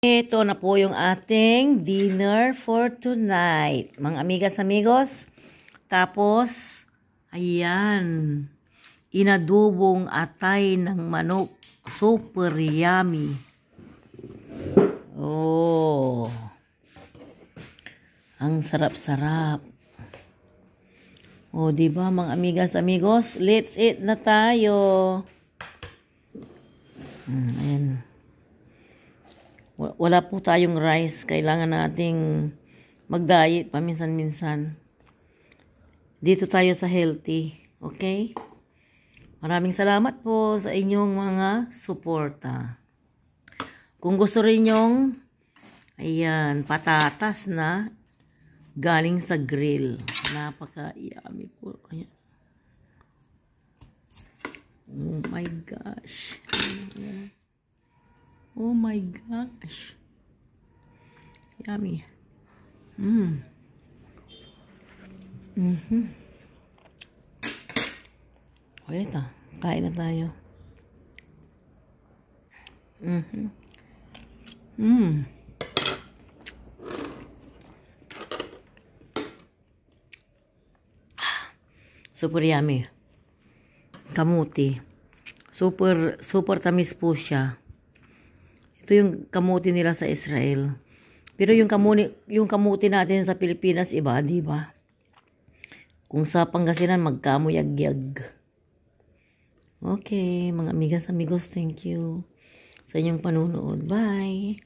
Ito na po yung ating dinner for tonight, mga amigas amigos. Tapos, ayan, inadubong atay ng manok. Super yummy. Oh, ang sarap-sarap. Oh, diba mga amigas amigos? Let's eat na tayo. Ayan. Wala po tayong rice. Kailangan nating mag-diet paminsan-minsan. Dito tayo sa healthy. Okay? Maraming salamat po sa inyong mga suporta. Kung gusto rin yung ayan, patatas na galing sa grill. Napaka-yummy po. Ayan. Oh my gosh. Ayan. Oh my gosh. Yummy. O ito, kain na tayo. Super yummy. Kamuti. Super tamis po siya. Ito yung kamuti nila sa Israel. Pero yung kamuti natin sa Pilipinas iba, di ba? Kung sa Pangasinan magkamuyagyag. Okay, mga amigas amigos, thank you sa inyong panunood. Bye.